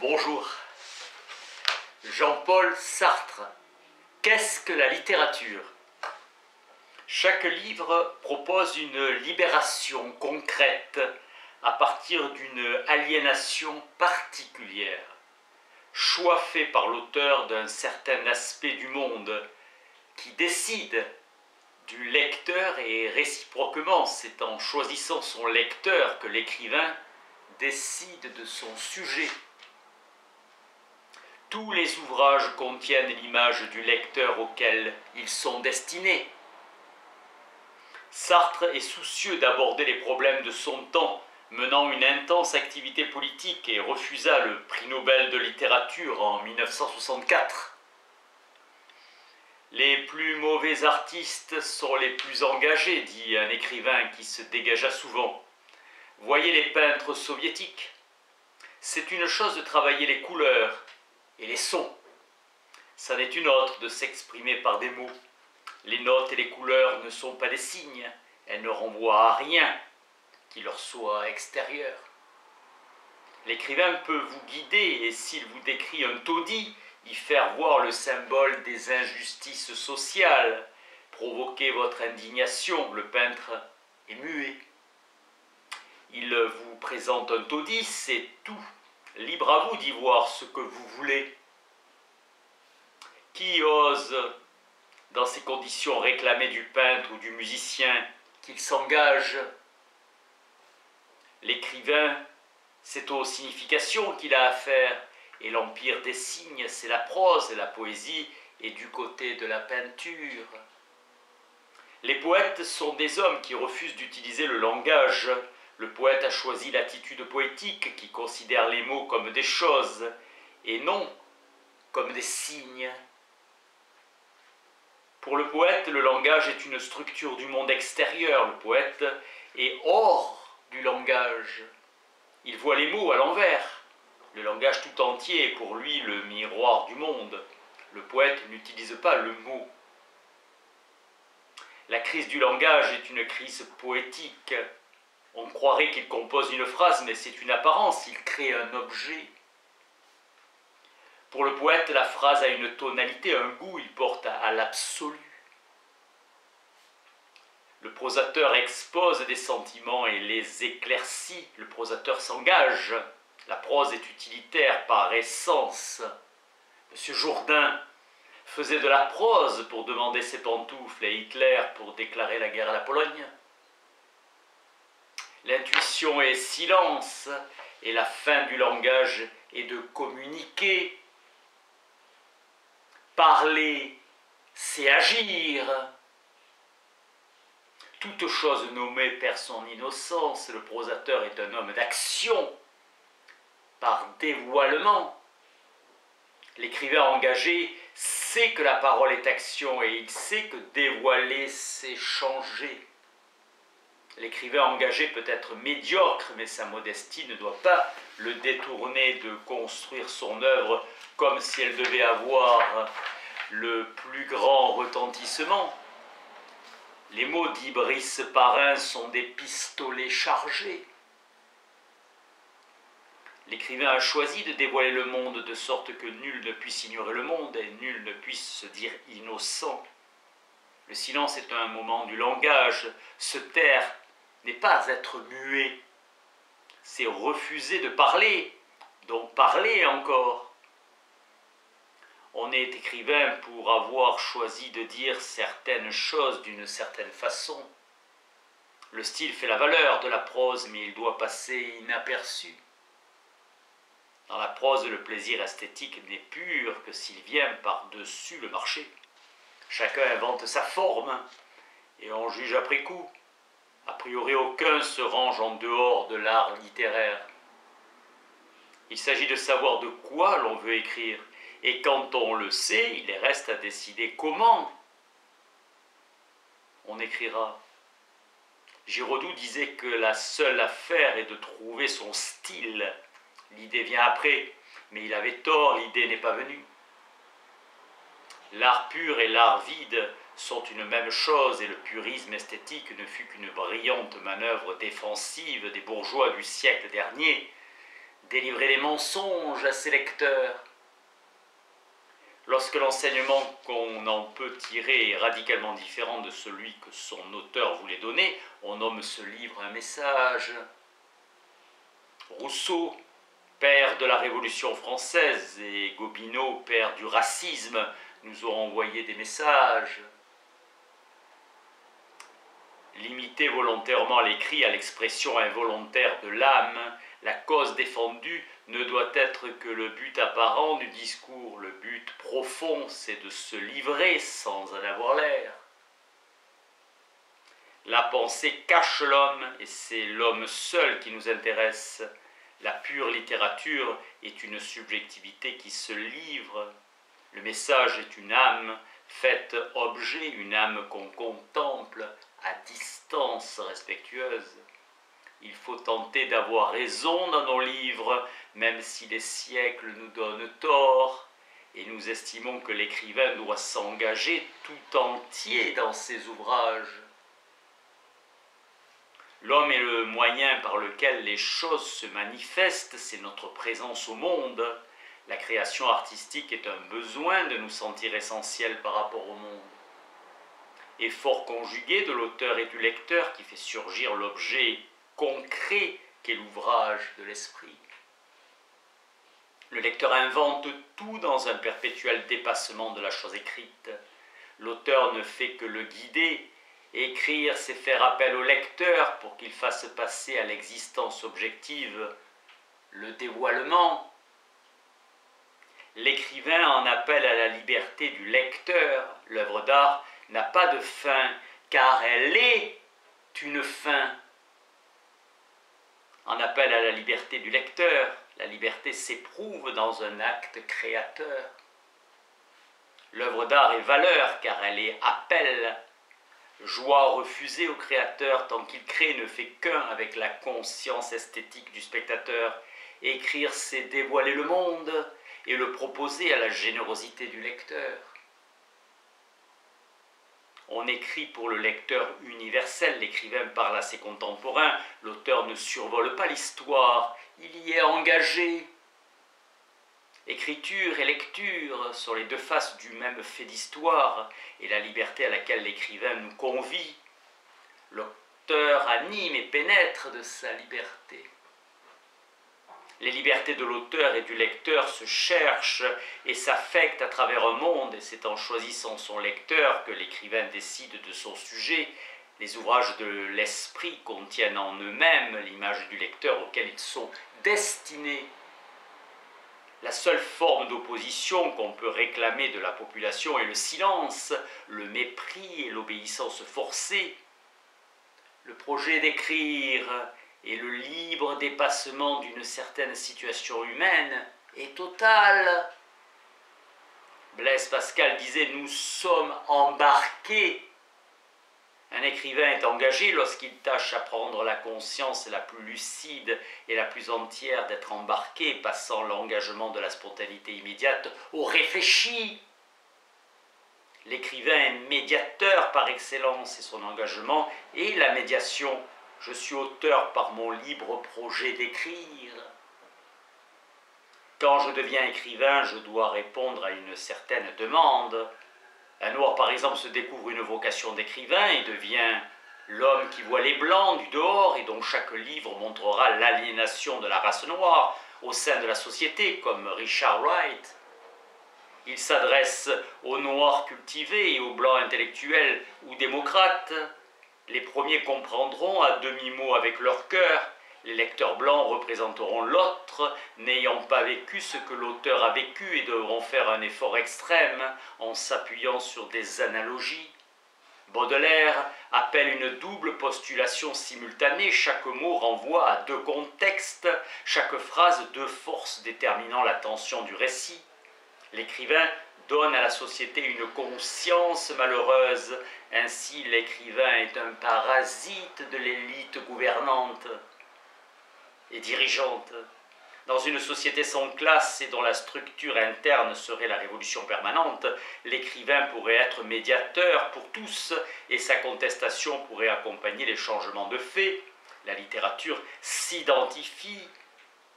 Bonjour. Jean-Paul Sartre. Qu'est-ce que la littérature? Chaque livre propose une libération concrète à partir d'une aliénation particulière. Choix fait par l'auteur d'un certain aspect du monde qui décide du lecteur et réciproquement, c'est en choisissant son lecteur que l'écrivain décide de son sujet. Tous les ouvrages contiennent l'image du lecteur auquel ils sont destinés. Sartre est soucieux d'aborder les problèmes de son temps, menant une intense activité politique et refusa le prix Nobel de littérature en 1964. Les plus mauvais artistes sont les plus engagés, dit un écrivain qui se dégagea souvent. Voyez les peintres soviétiques. C'est une chose de travailler les couleurs et les sons. Ça n'est une autre de s'exprimer par des mots. Les notes et les couleurs ne sont pas des signes, elles ne renvoient à rien qui leur soit extérieur. L'écrivain peut vous guider et s'il vous décrit un taudis, y faire voir le symbole des injustices sociales, provoquer votre indignation. Le peintre est muet. Il vous présente un taudis, c'est tout. Libre à vous d'y voir ce que vous voulez. Qui ose, dans ces conditions, réclamer du peintre ou du musicien qu'il s'engage? L'écrivain, c'est aux significations qu'il a affaire, et l'empire des signes, c'est la prose, et la poésie est du côté de la peinture. Les poètes sont des hommes qui refusent d'utiliser le langage. Le poète a choisi l'attitude poétique qui considère les mots comme des choses et non comme des signes. Pour le poète, le langage est une structure du monde extérieur. Le poète est hors du langage. Il voit les mots à l'envers. Le langage tout entier est pour lui le miroir du monde. Le poète n'utilise pas le mot. La crise du langage est une crise poétique. On croirait qu'il compose une phrase, mais c'est une apparence, il crée un objet. Pour le poète, la phrase a une tonalité, un goût, il porte à l'absolu. Le prosateur expose des sentiments et les éclaircit. Le prosateur s'engage. La prose est utilitaire par essence. Monsieur Jourdain faisait de la prose pour demander ses pantoufles et Hitler pour déclarer la guerre à la Pologne. L'intuition est silence et la fin du langage est de communiquer. Parler, c'est agir. Toute chose nommée perd son innocence. Le prosateur est un homme d'action, par dévoilement. L'écrivain engagé sait que la parole est action et il sait que dévoiler, c'est changer. L'écrivain engagé peut être médiocre, mais sa modestie ne doit pas le détourner de construire son œuvre comme si elle devait avoir le plus grand retentissement. Les mots d'Ibris Parin sont des pistolets chargés. L'écrivain a choisi de dévoiler le monde de sorte que nul ne puisse ignorer le monde et nul ne puisse se dire innocent. Le silence est un moment du langage. Se taire n'est pas être muet, c'est refuser de parler, donc parler encore. On est écrivain pour avoir choisi de dire certaines choses d'une certaine façon. Le style fait la valeur de la prose, mais il doit passer inaperçu. Dans la prose, le plaisir esthétique n'est pur que s'il vient par-dessus le marché. Chacun invente sa forme et on juge après coup. A priori, aucun se range en dehors de l'art littéraire. Il s'agit de savoir de quoi l'on veut écrire. Et quand on le sait, il reste à décider comment on écrira. Giraudoux disait que la seule affaire est de trouver son style. L'idée vient après, mais il avait tort, l'idée n'est pas venue. L'art pur et l'art vide sont une même chose et le purisme esthétique ne fut qu'une brillante manœuvre défensive des bourgeois du siècle dernier. délivrer des mensonges à ses lecteurs. Lorsque l'enseignement qu'on en peut tirer est radicalement différent de celui que son auteur voulait donner, on nomme ce livre un message. Rousseau, père de la Révolution française, et Gobineau, père du racisme, nous ont envoyé des messages. Limiter volontairement l'écrit à l'expression involontaire de l'âme, la cause défendue ne doit être que le but apparent du discours. Le but profond, c'est de se livrer sans en avoir l'air. La pensée cache l'homme et c'est l'homme seul qui nous intéresse. La pure littérature est une subjectivité qui se livre. Le message est une âme faite objet, une âme qu'on contemple à distance respectueuse. Il faut tenter d'avoir raison dans nos livres, même si les siècles nous donnent tort, et nous estimons que l'écrivain doit s'engager tout entier dans ses ouvrages. L'homme est le moyen par lequel les choses se manifestent, c'est notre présence au monde. La création artistique est un besoin de nous sentir essentiels par rapport au monde. Effort conjugué de l'auteur et du lecteur qui fait surgir l'objet concret qu'est l'ouvrage de l'esprit. Le lecteur invente tout dans un perpétuel dépassement de la chose écrite. L'auteur ne fait que le guider. Écrire, c'est faire appel au lecteur pour qu'il fasse passer à l'existence objective le dévoilement. L'écrivain en appelle à la liberté du lecteur. L'œuvre d'art n'a pas de fin, car elle est une fin. En appel à la liberté du lecteur, la liberté s'éprouve dans un acte créateur. L'œuvre d'art est valeur, car elle est appel. Joie refusée au créateur tant qu'il crée ne fait qu'un avec la conscience esthétique du spectateur. Écrire, c'est dévoiler le monde et le proposer à la générosité du lecteur. On écrit pour le lecteur universel, l'écrivain parle à ses contemporains, l'auteur ne survole pas l'histoire, il y est engagé. Écriture et lecture sont les deux faces du même fait d'histoire, et la liberté à laquelle l'écrivain nous convie. L'auteur anime et pénètre de sa liberté. Les libertés de l'auteur et du lecteur se cherchent et s'affectent à travers un monde, et c'est en choisissant son lecteur que l'écrivain décide de son sujet. Les ouvrages de l'esprit contiennent en eux-mêmes l'image du lecteur auquel ils sont destinés. La seule forme d'opposition qu'on peut réclamer de la population est le silence, le mépris et l'obéissance forcée. Le projet d'écrire et le libre dépassement d'une certaine situation humaine est total. Blaise Pascal disait « Nous sommes embarqués ». Un écrivain est engagé lorsqu'il tâche à prendre la conscience la plus lucide et la plus entière d'être embarqué, passant l'engagement de la spontanéité immédiate au réfléchi. L'écrivain est médiateur par excellence et son engagement est la médiation. Je suis auteur par mon libre projet d'écrire. Quand je deviens écrivain, je dois répondre à une certaine demande. Un noir, par exemple, se découvre une vocation d'écrivain et devient l'homme qui voit les blancs du dehors et dont chaque livre montrera l'aliénation de la race noire au sein de la société, comme Richard Wright. Il s'adresse aux noirs cultivés et aux blancs intellectuels ou démocrates. Les premiers comprendront à demi-mot avec leur cœur. Les lecteurs blancs représenteront l'autre, n'ayant pas vécu ce que l'auteur a vécu et devront faire un effort extrême en s'appuyant sur des analogies. Baudelaire appelle une double postulation simultanée. Chaque mot renvoie à deux contextes, chaque phrase deux forces déterminant la tension du récit. L'écrivain donne à la société une conscience malheureuse. Ainsi, l'écrivain est un parasite de l'élite gouvernante et dirigeante. Dans une société sans classe et dont la structure interne serait la révolution permanente, l'écrivain pourrait être médiateur pour tous et sa contestation pourrait accompagner les changements de fait. La littérature s'identifie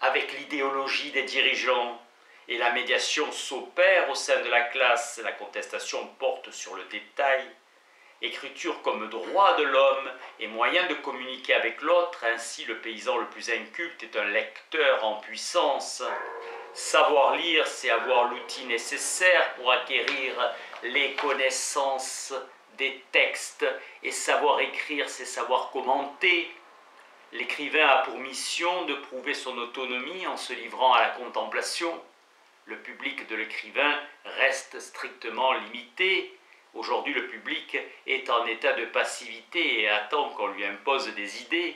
avec l'idéologie des dirigeants, et la médiation s'opère au sein de la classe. La contestation porte sur le détail. Écriture comme droit de l'homme et moyen de communiquer avec l'autre, ainsi le paysan le plus inculte est un lecteur en puissance. Savoir lire, c'est avoir l'outil nécessaire pour acquérir les connaissances des textes, et savoir écrire, c'est savoir commenter. L'écrivain a pour mission de prouver son autonomie en se livrant à la contemplation. Le public de l'écrivain reste strictement limité. Aujourd'hui, le public est en état de passivité et attend qu'on lui impose des idées,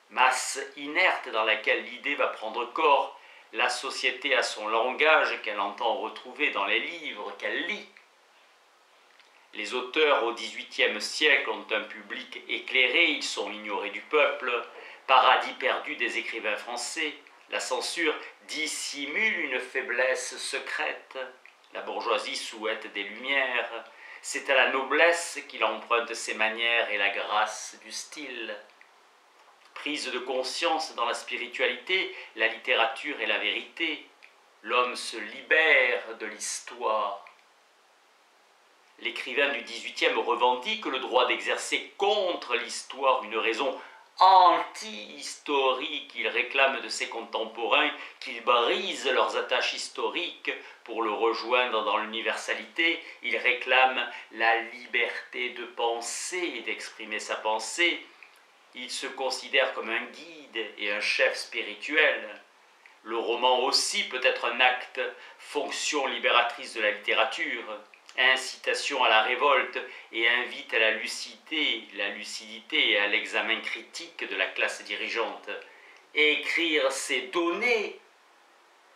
masse inerte dans laquelle l'idée va prendre corps. La société a son langage qu'elle entend retrouver dans les livres qu'elle lit. Les auteurs au XVIIIe siècle ont un public éclairé, ils sont ignorés du peuple, paradis perdu des écrivains français. La censure dissimule une faiblesse secrète. La bourgeoisie souhaite des lumières. C'est à la noblesse qu'il emprunte ses manières et la grâce du style. Prise de conscience dans la spiritualité, la littérature est la vérité. L'homme se libère de l'histoire. L'écrivain du XVIIIe revendique le droit d'exercer contre l'histoire une raison anti-historique. Il réclame de ses contemporains qu'ils brisent leurs attaches historiques pour le rejoindre dans l'universalité. Il réclame la liberté de penser et d'exprimer sa pensée. Il se considère comme un guide et un chef spirituel. Le roman aussi peut être un acte, fonction libératrice de la littérature, incitation à la révolte et invite à la lucidité et à l'examen critique de la classe dirigeante. Écrire, c'est donner.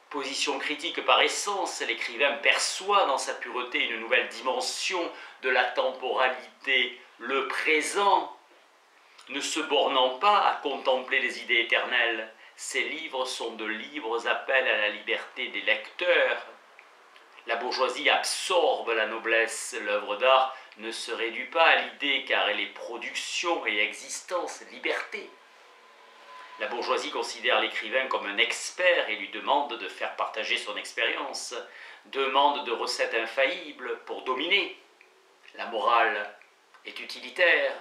Position critique par essence, l'écrivain perçoit dans sa pureté une nouvelle dimension de la temporalité, le présent. Ne se bornant pas à contempler les idées éternelles, ces livres sont de libres appels à la liberté des lecteurs. La bourgeoisie absorbe la noblesse. L'œuvre d'art ne se réduit pas à l'idée car elle est production et existence, liberté. La bourgeoisie considère l'écrivain comme un expert et lui demande de faire partager son expérience, demande de recettes infaillibles pour dominer. La morale est utilitaire.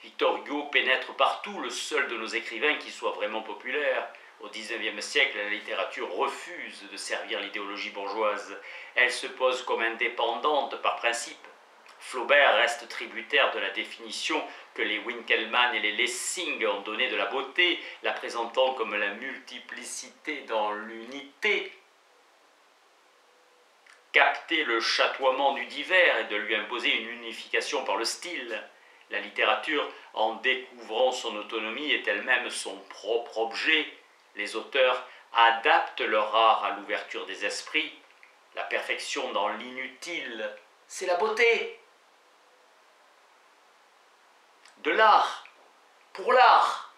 Victor Hugo pénètre partout, le seul de nos écrivains qui soit vraiment populaire. Au XIXe siècle, la littérature refuse de servir l'idéologie bourgeoise. Elle se pose comme indépendante par principe. Flaubert reste tributaire de la définition que les Winkelmann et les Lessing ont donnée de la beauté, la présentant comme la multiplicité dans l'unité. Capter le chatoiement du divers et de lui imposer une unification par le style. La littérature, en découvrant son autonomie, est elle-même son propre objet. Les auteurs adaptent leur art à l'ouverture des esprits. La perfection dans l'inutile, c'est la beauté. De l'art, pour l'art.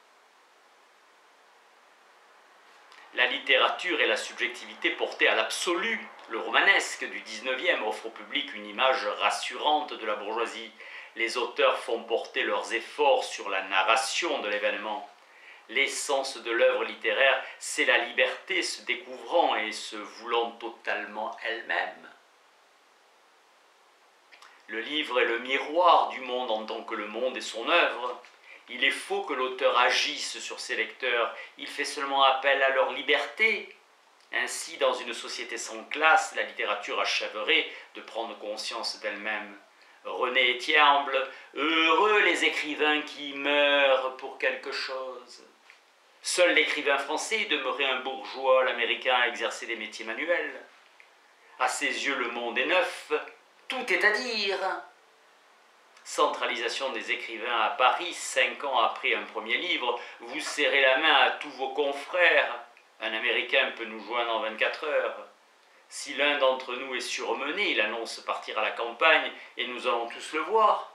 La littérature est la subjectivité portée à l'absolu. Le romanesque du XIXe offre au public une image rassurante de la bourgeoisie. Les auteurs font porter leurs efforts sur la narration de l'événement. L'essence de l'œuvre littéraire, c'est la liberté se découvrant et se voulant totalement elle-même. Le livre est le miroir du monde en tant que le monde est son œuvre. Il est faux que l'auteur agisse sur ses lecteurs, il fait seulement appel à leur liberté. Ainsi, dans une société sans classe, la littérature achèverait de prendre conscience d'elle-même. René Etiamble, heureux les écrivains qui meurent pour quelque chose. Seul l'écrivain français demeurait un bourgeois, l'américain a exercé des métiers manuels. À ses yeux, le monde est neuf, tout est à dire. Centralisation des écrivains à Paris, 5 ans après un premier livre, vous serrez la main à tous vos confrères. Un Américain peut nous joindre en 24 heures. Si l'un d'entre nous est surmené, il annonce partir à la campagne et nous allons tous le voir.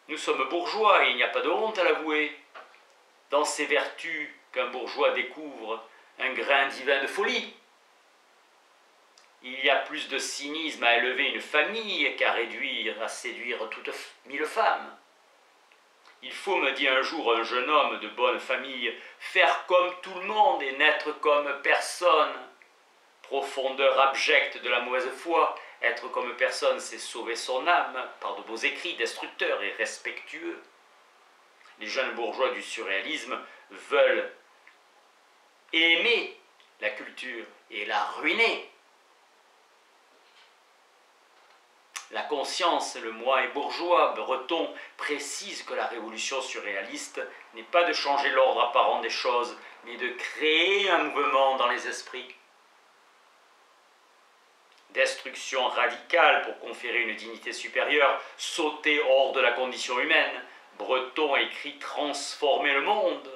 Nous sommes bourgeois et il n'y a pas de honte à l'avouer. Dans ces vertus qu'un bourgeois découvre, un grain divin de folie. Il y a plus de cynisme à élever une famille qu'à réduire, à séduire toutes 1000 femmes. Il faut, me dit un jour un jeune homme de bonne famille, faire comme tout le monde et n'être comme personne. Profondeur abjecte de la mauvaise foi, être comme personne, c'est sauver son âme par de beaux écrits destructeurs et respectueux. Les jeunes bourgeois du surréalisme veulent aimer la culture et la ruiner. La conscience, le moi est bourgeois, Breton précise que la révolution surréaliste n'est pas de changer l'ordre apparent des choses, mais de créer un mouvement dans les esprits. Destruction radicale pour conférer une dignité supérieure, sauter hors de la condition humaine. Breton écrit « transformer le monde ».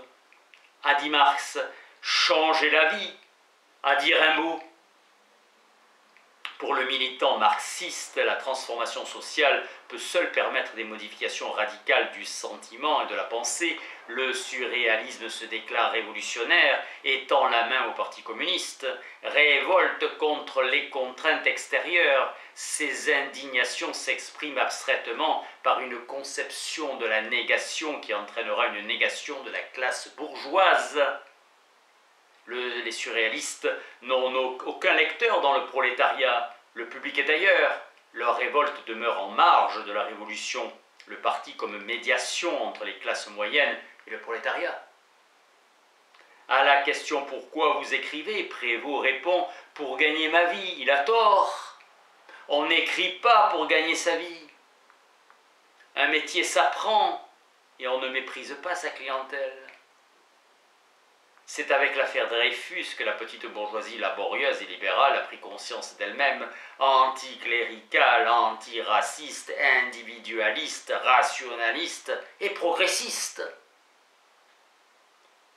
A dit Marx « changer la vie ». A dit Rimbaud. Pour le militant marxiste, la transformation sociale peut seule permettre des modifications radicales du sentiment et de la pensée. Le surréalisme se déclare révolutionnaire et tend la main au Parti communiste, révolte contre les contraintes extérieures. Ces indignations s'expriment abstraitement par une conception de la négation qui entraînera une négation de la classe bourgeoise. Les surréalistes n'ont aucun lecteur dans le prolétariat. Le public est ailleurs. Leur révolte demeure en marge de la révolution. Le parti comme médiation entre les classes moyennes et le prolétariat. À la question « Pourquoi vous écrivez ?», Prévost répond « Pour gagner ma vie ». Il a tort. On n'écrit pas pour gagner sa vie. Un métier s'apprend et on ne méprise pas sa clientèle. C'est avec l'affaire Dreyfus que la petite bourgeoisie laborieuse et libérale a pris conscience d'elle-même, anticléricale, antiraciste, individualiste, rationaliste et progressiste.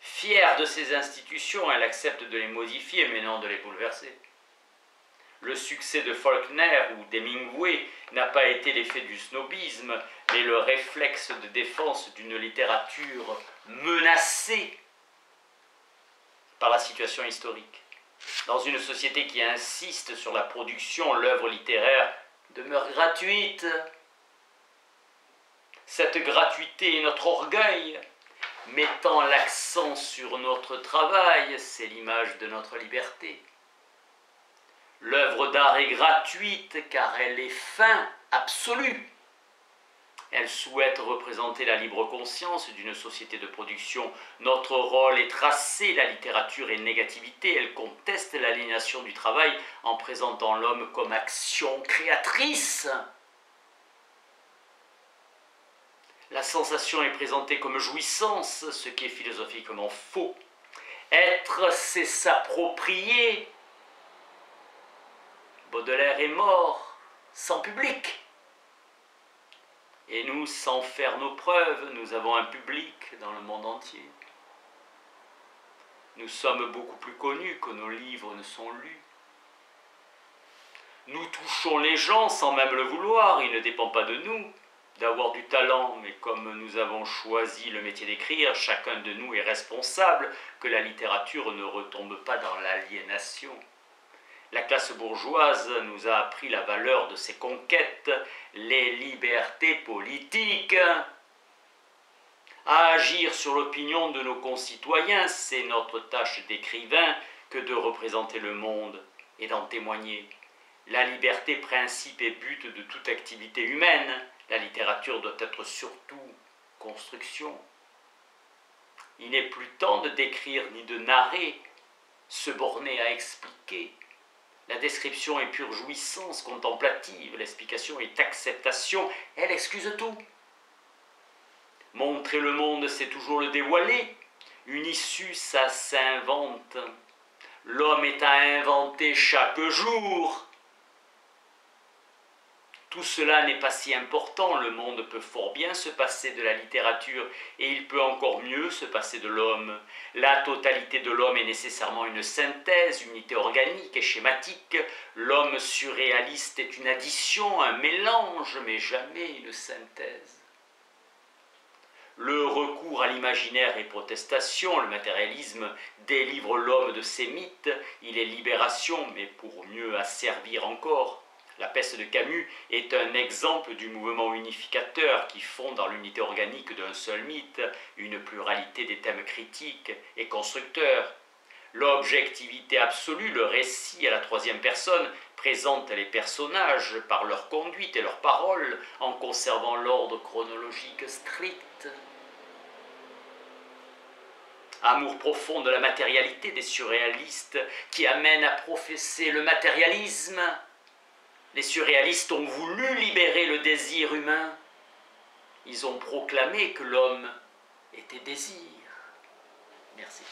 Fière de ces institutions, elle accepte de les modifier mais non de les bouleverser. Le succès de Faulkner ou d'Hemingway n'a pas été l'effet du snobisme, mais le réflexe de défense d'une littérature menacée par la situation historique. Dans une société qui insiste sur la production, l'œuvre littéraire demeure gratuite. Cette gratuité est notre orgueil, mettant l'accent sur notre travail, c'est l'image de notre liberté. L'œuvre d'art est gratuite car elle est fin absolue. Elle souhaite représenter la libre conscience d'une société de production. Notre rôle est tracé, la littérature est négativité, elle conteste l'aliénation du travail en présentant l'homme comme action créatrice. La sensation est présentée comme jouissance, ce qui est philosophiquement faux. Être, c'est s'approprier. Baudelaire est mort, sans public. Et nous, sans faire nos preuves, nous avons un public dans le monde entier. Nous sommes beaucoup plus connus que nos livres ne sont lus. Nous touchons les gens sans même le vouloir, il ne dépend pas de nous d'avoir du talent, mais comme nous avons choisi le métier d'écrire, chacun de nous est responsable que la littérature ne retombe pas dans l'aliénation. La classe bourgeoise nous a appris la valeur de ses conquêtes, les libertés politiques. À agir sur l'opinion de nos concitoyens, c'est notre tâche d'écrivain que de représenter le monde et d'en témoigner. La liberté, principe et but de toute activité humaine, la littérature doit être surtout construction. Il n'est plus temps de décrire ni de narrer, se borner à expliquer. La description est pure jouissance contemplative, l'explication est acceptation, elle excuse tout. Montrer le monde, c'est toujours le dévoiler. Une issue, ça s'invente. L'homme est à inventer chaque jour. Tout cela n'est pas si important, le monde peut fort bien se passer de la littérature et il peut encore mieux se passer de l'homme. La totalité de l'homme est nécessairement une synthèse, une unité organique et schématique. L'homme surréaliste est une addition, un mélange, mais jamais une synthèse. Le recours à l'imaginaire est protestation, le matérialisme délivre l'homme de ses mythes, il est libération, mais pour mieux asservir encore. La peste de Camus est un exemple du mouvement unificateur qui fonde dans l'unité organique d'un seul mythe une pluralité des thèmes critiques et constructeurs. L'objectivité absolue, le récit à la troisième personne, présente les personnages par leur conduite et leurs paroles en conservant l'ordre chronologique strict. Amour profond de la matérialité des surréalistes qui amène à professer le matérialisme. Les surréalistes ont voulu libérer le désir humain. Ils ont proclamé que l'homme était désir. Merci.